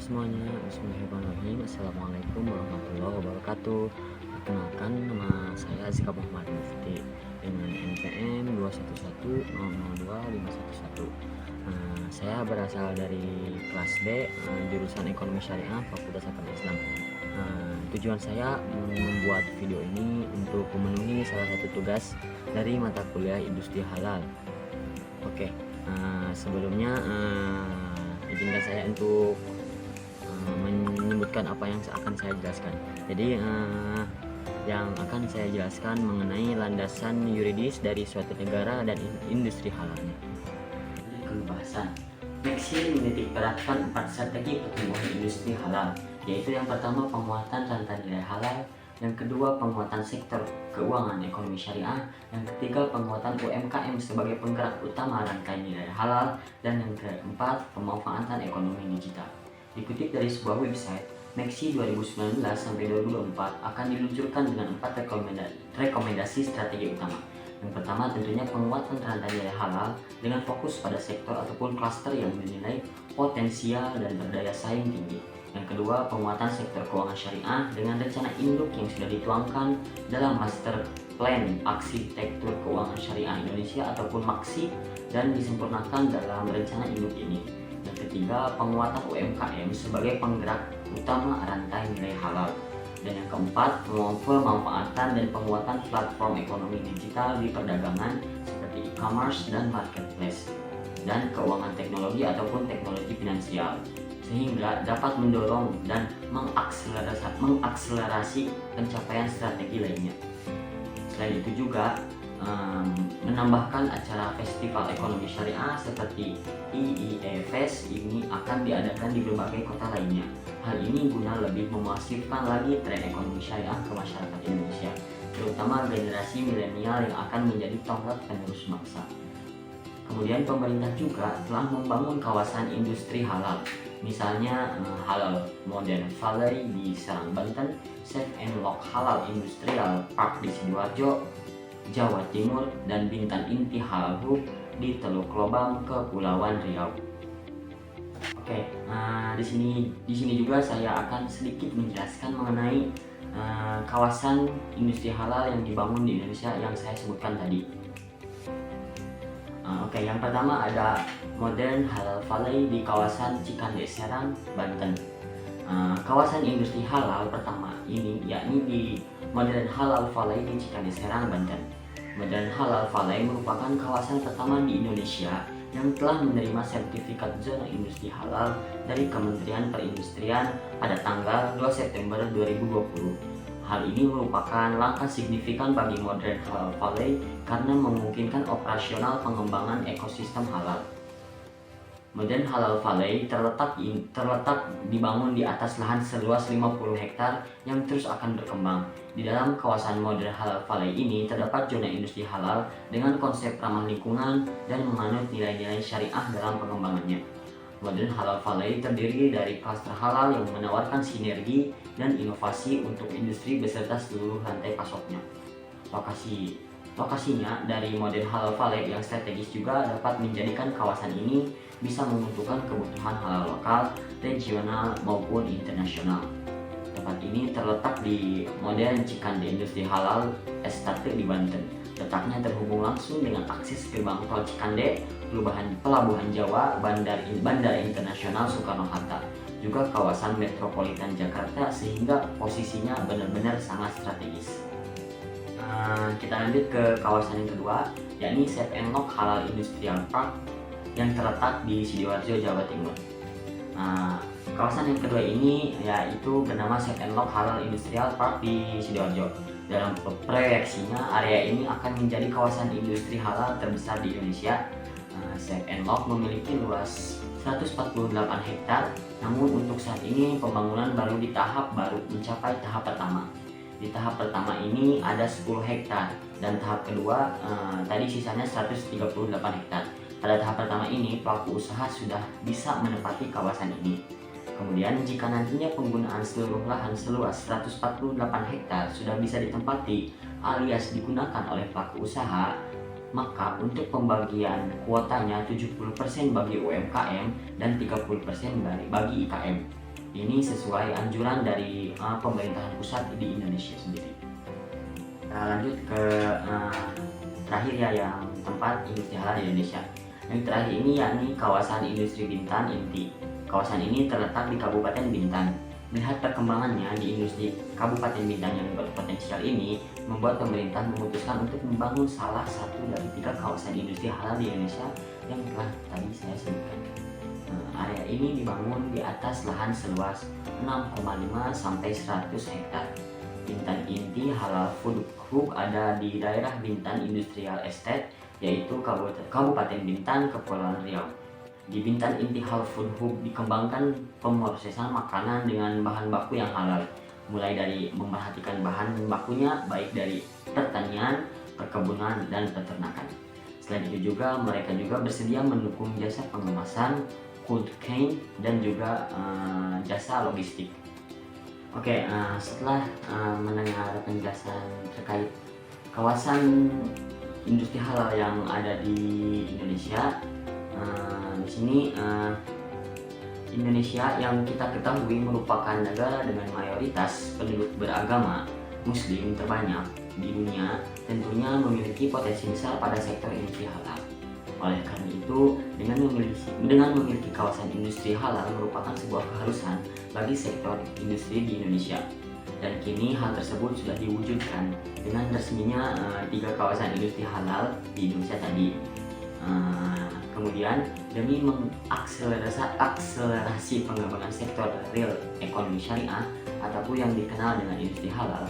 semuanya, bismillahirrahmanirrahim. Assalamualaikum warahmatullahi wabarakatuh. Perkenalkan, nama saya Azika Muhammad Mufti dengan NPM 211002 Saya berasal dari kelas B, jurusan Ekonomi Syariah, Fakultas Agama Islam. Tujuan saya membuat video ini untuk memenuhi salah satu tugas dari mata kuliah Industri Halal. Oke, sebelumnya izinkan saya untuk menyebutkan apa yang akan saya jelaskan. Jadi yang akan saya jelaskan mengenai landasan yuridis dari suatu negara dan industri halalnya. Pembahasan Meksi menitik beratkan 4 strategi pertumbuhan industri halal, yaitu yang pertama penguatan rantai nilai halal, yang kedua penguatan sektor keuangan ekonomi syariah, yang ketiga penguatan UMKM sebagai penggerak utama rantai nilai halal, dan yang keempat pemanfaatan ekonomi digital. Dikutip dari sebuah website, Meksi 2019-2024 akan diluncurkan dengan 4 rekomendasi strategi utama. Yang pertama tentunya penguatan rantai nilai halal dengan fokus pada sektor ataupun klaster yang dinilai potensial dan berdaya saing tinggi. Yang kedua, penguatan sektor keuangan syariah dengan rencana induk yang sudah dituangkan dalam Master Plan Arsitektur Keuangan Syariah Indonesia ataupun MAKSI dan disempurnakan dalam rencana induk ini. Yang ketiga, penguatan UMKM sebagai penggerak utama rantai nilai halal. Dan yang keempat, pemanfaatan dan penguatan platform ekonomi digital di perdagangan seperti e-commerce dan marketplace, dan keuangan teknologi ataupun teknologi finansial, sehingga dapat mendorong dan mengakselerasi pencapaian strategi lainnya. Selain itu juga menambahkan acara festival ekonomi syariah seperti IIEFES ini akan diadakan di berbagai kota lainnya. Hal ini guna lebih memasifkan lagi tren ekonomi syariah ke masyarakat Indonesia, terutama generasi milenial yang akan menjadi tonggak penerus bangsa. Kemudian pemerintah juga telah membangun kawasan industri halal, misalnya Halal Modern Valley di Serang, Banten, Safe and Lock Halal Industrial Park di Sidoarjo, Jawa Timur, dan Bintan Inti Halal Hub di Teluk Lobam, Kepulauan Riau. Oke, di sini juga saya akan sedikit menjelaskan mengenai kawasan industri halal yang dibangun di Indonesia yang saya sebutkan tadi. Oke, yang pertama ada Modern Halal Valley di kawasan Cikande Serang, Banten. Kawasan industri halal pertama ini yakni di Modern Halal Valley di Cikande Serang, Banten. Modern Halal Valley merupakan kawasan pertama di Indonesia yang telah menerima sertifikat zona industri halal dari Kementerian Perindustrian pada tanggal 2 September 2020. Hal ini merupakan langkah signifikan bagi Modern Halal Valley karena memungkinkan operasional pengembangan ekosistem halal. Modern Halal Valley terletak dibangun di atas lahan seluas 50 hektar yang terus akan berkembang. Di dalam kawasan Modern Halal Valley ini terdapat zona industri halal dengan konsep ramah lingkungan dan menganut nilai-nilai syariah dalam pengembangannya. Modern Halal Valley terdiri dari klaster halal yang menawarkan sinergi dan inovasi untuk industri beserta seluruh rantai pasoknya. Lokasinya dari Modern Halal Valley yang strategis juga dapat menjadikan kawasan ini bisa menguntungkan kebutuhan halal lokal, regional maupun internasional. Tempat ini terletak di Modern Cikande Industri Halal Estate di Banten. Letaknya terhubung langsung dengan akses gerbang tol Cikande, Pelabuhan Jawa, Bandara Internasional Soekarno-Hatta, juga kawasan metropolitan Jakarta, sehingga posisinya benar-benar sangat strategis. Kita lanjut ke kawasan yang kedua, yakni Safe and Lock Halal Industrial Park yang terletak di Sidoarjo, Jawa Timur. Kawasan yang kedua ini yaitu bernama Safe and Lock Halal Industrial Park di Sidoarjo. Dalam proyeksinya, area ini akan menjadi kawasan industri halal terbesar di Indonesia. Safe and Lock memiliki luas 148 hektar, namun untuk saat ini pembangunan baru mencapai tahap pertama. Di tahap pertama ini ada 10 hektar dan tahap kedua tadi sisanya 138 hektar. Pada tahap pertama ini pelaku usaha sudah bisa menempati kawasan ini. Kemudian jika nantinya penggunaan seluruh lahan seluas 148 hektar sudah bisa ditempati alias digunakan oleh pelaku usaha, maka untuk pembagian kuotanya 70% bagi UMKM dan 30% bagi IKM. Ini sesuai anjuran dari pemerintahan pusat di Indonesia sendiri. Nah, lanjut ke terakhir ya, yang tempat industri halal di Indonesia. Yang terakhir ini yakni kawasan industri Bintan Inti. Kawasan ini terletak di Kabupaten Bintan. Melihat perkembangannya di industri Kabupaten Bintan yang berpotensial ini, membuat pemerintah memutuskan untuk membangun salah satu dari 3 kawasan industri halal di Indonesia yang telah tadi saya sebutkan. Area ini dibangun di atas lahan seluas 6,5 sampai 100 hektar. Bintan Inti Halal Food Hub ada di daerah Bintan Industrial Estate, yaitu Kabupaten Bintan, Kepulauan Riau. Di Bintan Inti Halal Food Hub dikembangkan pemrosesan makanan dengan bahan baku yang halal, mulai dari memperhatikan bahan bakunya baik dari pertanian, perkebunan, dan peternakan. Selain itu juga mereka juga bersedia mendukung jasa pengemasan, cold chain, dan juga jasa logistik. Oke, setelah mendengar penjelasan terkait kawasan industri halal yang ada di Indonesia, di sini Indonesia yang kita ketahui merupakan negara dengan mayoritas penduduk beragama Muslim terbanyak di dunia, tentunya memiliki potensi besar pada sektor industri halal. Oleh karena itu, dengan memiliki kawasan industri halal merupakan sebuah keharusan bagi sektor industri di Indonesia. Dan kini hal tersebut sudah diwujudkan dengan resminya 3 kawasan industri halal di Indonesia tadi. Kemudian demi mengakselerasi pengembangan sektor real ekonomi syariah ataupun yang dikenal dengan industri halal,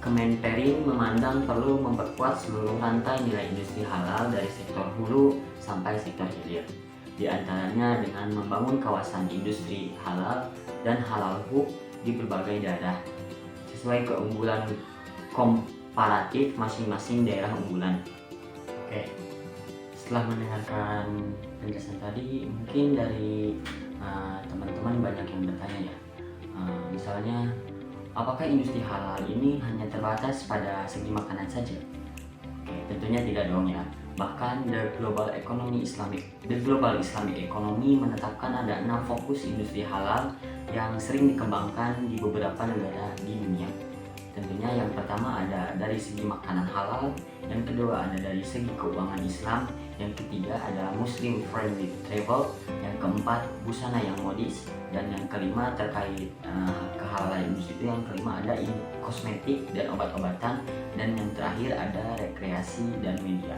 Kemenperin memandang perlu memperkuat seluruh rantai nilai industri halal dari sektor hulu sampai sektor hilir. Di antaranya dengan membangun kawasan industri halal dan halal hub di berbagai daerah sesuai keunggulan komparatif masing-masing daerah unggulan. Oke, setelah mendengarkan penjelasan tadi, mungkin dari teman-teman banyak yang bertanya ya, misalnya apakah industri halal ini hanya terbatas pada segi makanan saja? Oke, tentunya tidak dong ya. Bahkan The Global Islamic Economy menetapkan ada 6 fokus industri halal yang sering dikembangkan di beberapa negara di dunia. Tentunya yang pertama ada dari segi makanan halal, yang kedua ada dari segi keuangan Islam, yang ketiga ada Muslim friendly travel, yang keempat busana yang modis, dan yang kelima terkait kehalalan industri itu, yang kelima ada kosmetik dan obat-obatan, dan yang terakhir ada rekreasi dan media.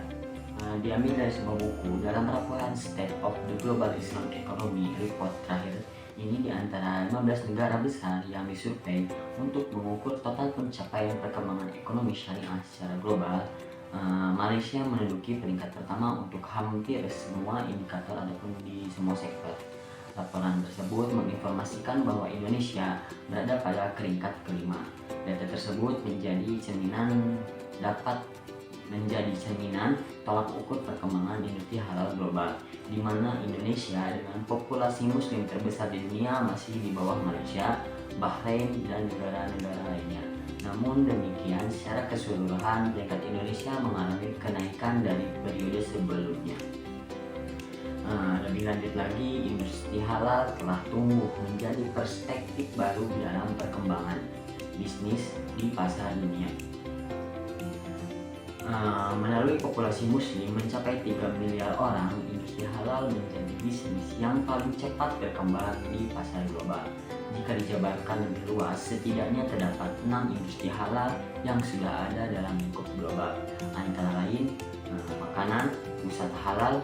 Diambil dari sebuah buku dalam laporan State of the Global Islamic Economy report terakhir ini, di antara 15 negara besar yang disurvei untuk mengukur total pencapaian perkembangan ekonomi syariah secara global, Malaysia menduduki peringkat pertama untuk hampir semua indikator ataupun di semua sektor. Laporan tersebut menginformasikan bahwa Indonesia berada pada peringkat kelima. Data tersebut dapat menjadi cerminan tolak ukur perkembangan industri halal global, di mana Indonesia dengan populasi muslim terbesar di dunia masih di bawah Malaysia, Bahrain, dan negara-negara lainnya. Namun demikian, secara keseluruhan peringkat Indonesia mengalami kenaikan dari periode sebelumnya. Lebih lanjut lagi, industri halal telah tumbuh menjadi perspektif baru dalam perkembangan bisnis di pasar dunia. Melalui populasi muslim mencapai 3 miliar orang, industri halal menjadi bisnis yang paling cepat berkembang di pasar global. Jika dijabarkan lebih luas, setidaknya terdapat 6 industri halal yang sudah ada dalam lingkup global, antara lain makanan, wisata halal,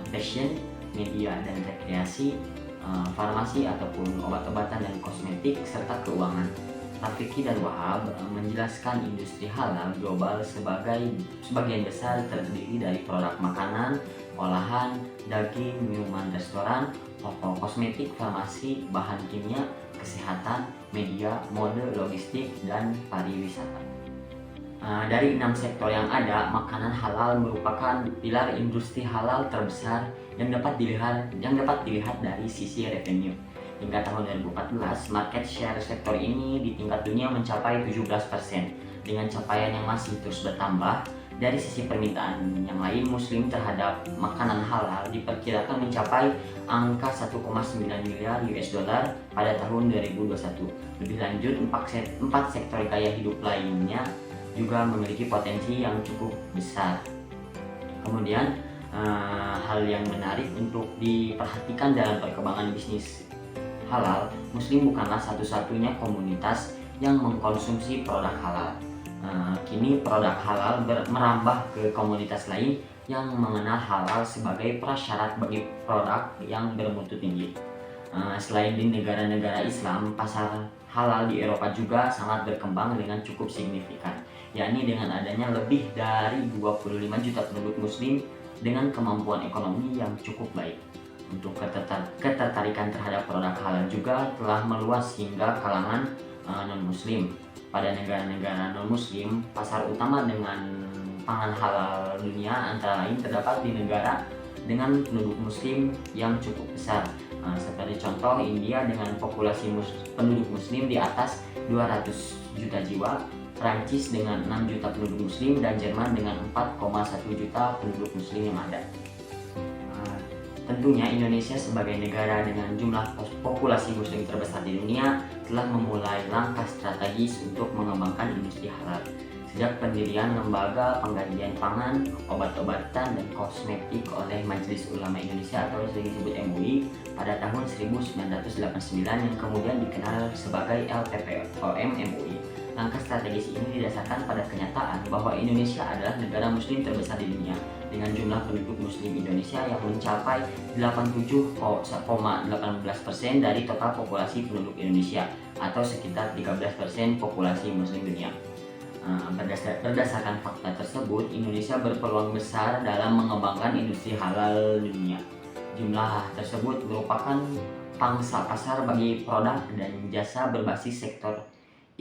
fashion, media dan rekreasi, farmasi ataupun obat-obatan dan kosmetik, serta keuangan. Rafiki dan Wahab menjelaskan industri halal global sebagian besar terdiri dari produk makanan, olahan, daging, minuman restoran, toko kosmetik, farmasi, bahan kimia, kesehatan, media, mode, logistik, dan pariwisata. Dari 6 sektor yang ada, makanan halal merupakan pilar industri halal terbesar yang dapat dilihat dari sisi revenue. Hingga tahun 2014, market share sektor ini di tingkat dunia mencapai 17%, dengan capaian yang masih terus bertambah Dari sisi permintaan yang lain, Muslim terhadap makanan halal diperkirakan mencapai angka 1,9 miliar US dollar pada tahun 2021. Lebih lanjut, empat sektor gaya hidup lainnya juga memiliki potensi yang cukup besar. Kemudian hal yang menarik untuk diperhatikan dalam perkembangan bisnis halal, Muslim bukanlah satu-satunya komunitas yang mengkonsumsi produk halal. Kini produk halal merambah ke komunitas lain yang mengenal halal sebagai prasyarat bagi produk yang bermutu tinggi. Selain di negara-negara Islam, pasar halal di Eropa juga sangat berkembang dengan cukup signifikan, yakni dengan adanya lebih dari 25 juta penduduk Muslim dengan kemampuan ekonomi yang cukup baik. Untuk ketertarikan terhadap produk halal juga telah meluas hingga kalangan non-Muslim. Pada negara-negara non-Muslim, pasar utama dengan pangan halal dunia antara lain terdapat di negara dengan penduduk Muslim yang cukup besar, seperti contoh India dengan populasi penduduk Muslim di atas 200 juta jiwa, Prancis dengan 6 juta penduduk Muslim, dan Jerman dengan 4,1 juta penduduk Muslim yang ada. Tentunya Indonesia sebagai negara dengan jumlah populasi Muslim terbesar di dunia telah memulai langkah strategis untuk mengembangkan industri halal. Sejak pendirian Lembaga Pengkajian Pangan, Obat-obatan, dan Kosmetik oleh Majelis Ulama Indonesia atau sering disebut MUI pada tahun 1989 yang kemudian dikenal sebagai LPPOM MUI. Langkah strategis ini didasarkan pada kenyataan bahwa Indonesia adalah negara Muslim terbesar di dunia dengan jumlah penduduk Muslim Indonesia yang mencapai 87,18% dari total populasi penduduk Indonesia atau sekitar 13% populasi Muslim dunia. Berdasarkan fakta tersebut, Indonesia berpeluang besar dalam mengembangkan industri halal dunia. Jumlah tersebut merupakan pangsa pasar bagi produk dan jasa berbasis sektor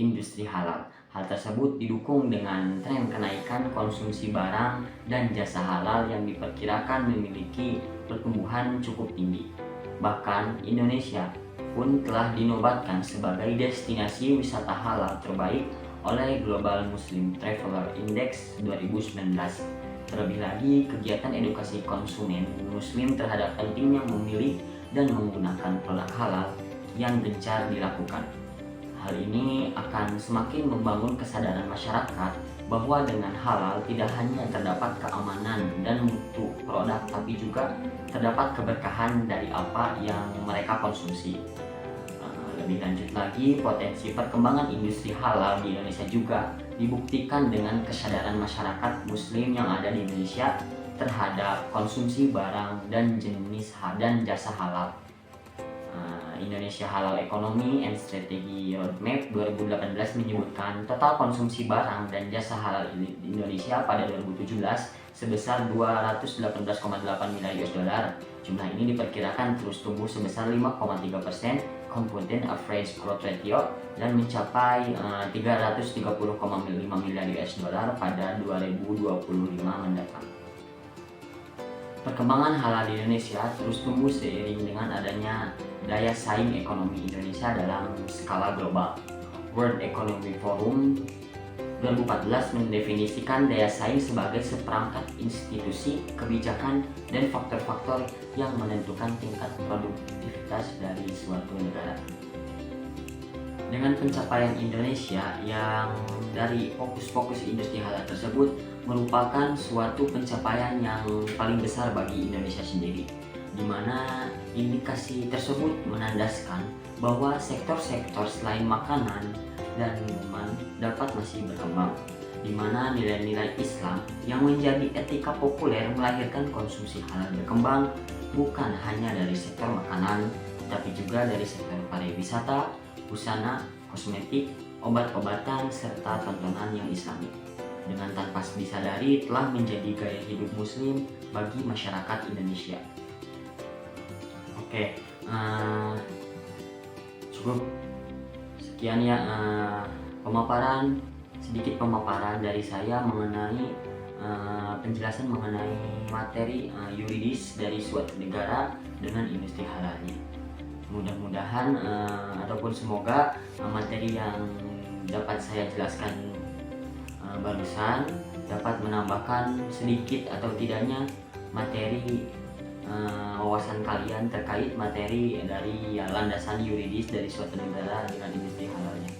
industri halal. Hal tersebut didukung dengan tren kenaikan konsumsi barang dan jasa halal yang diperkirakan memiliki pertumbuhan cukup tinggi. Bahkan Indonesia pun telah dinobatkan sebagai destinasi wisata halal terbaik oleh Global Muslim Traveler Index 2019. Terlebih lagi, kegiatan edukasi konsumen Muslim terhadap pentingnya memilih dan menggunakan produk halal yang gencar dilakukan. Hal ini akan semakin membangun kesadaran masyarakat bahwa dengan halal tidak hanya terdapat keamanan dan mutu produk, tapi juga terdapat keberkahan dari apa yang mereka konsumsi. Lebih lanjut lagi, potensi perkembangan industri halal di Indonesia juga dibuktikan dengan kesadaran masyarakat Muslim yang ada di Indonesia terhadap konsumsi barang dan jenis dan jasa halal. Indonesia Halal Economy and Strategy Roadmap 2018 menyebutkan total konsumsi barang dan jasa halal di Indonesia pada 2017 sebesar 218,8 miliar US dollar. Jumlah ini diperkirakan terus tumbuh sebesar 5,3% compound average growth ratio dan mencapai 330,5 miliar US dollar pada 2025 mendatang. Perkembangan halal di Indonesia terus tumbuh seiring dengan adanya daya saing ekonomi Indonesia dalam skala global. World Economic Forum 2014 mendefinisikan daya saing sebagai seperangkat institusi, kebijakan, dan faktor-faktor yang menentukan tingkat produktivitas dari suatu negara. Dengan pencapaian Indonesia yang dari fokus-fokus industri halal tersebut merupakan suatu pencapaian yang paling besar bagi Indonesia sendiri, di mana indikasi tersebut menandaskan bahwa sektor-sektor selain makanan dan minuman dapat masih berkembang, di mana nilai-nilai Islam yang menjadi etika populer melahirkan konsumsi halal berkembang bukan hanya dari sektor makanan, tapi juga dari sektor pariwisata, busana, kosmetik, obat-obatan, serta tontonan yang islami. Dengan tanpa disadari telah menjadi gaya hidup muslim bagi masyarakat Indonesia. Oke, cukup sekian ya sedikit pemaparan dari saya mengenai penjelasan mengenai materi yuridis dari suatu negara dengan industri halalnya. Mudah-mudahan ataupun semoga materi yang dapat saya jelaskan barusan dapat menambahkan sedikit atau tidaknya materi wawasan kalian terkait materi dari landasan yuridis dari suatu negara dengan industri halalnya.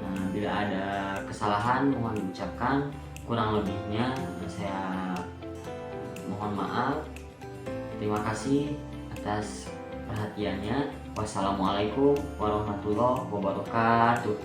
Nah, bila ada kesalahan mohon diucapkan, kurang lebihnya saya mohon maaf. Terima kasih atas perhatiannya. Wassalamualaikum warahmatullahi wabarakatuh.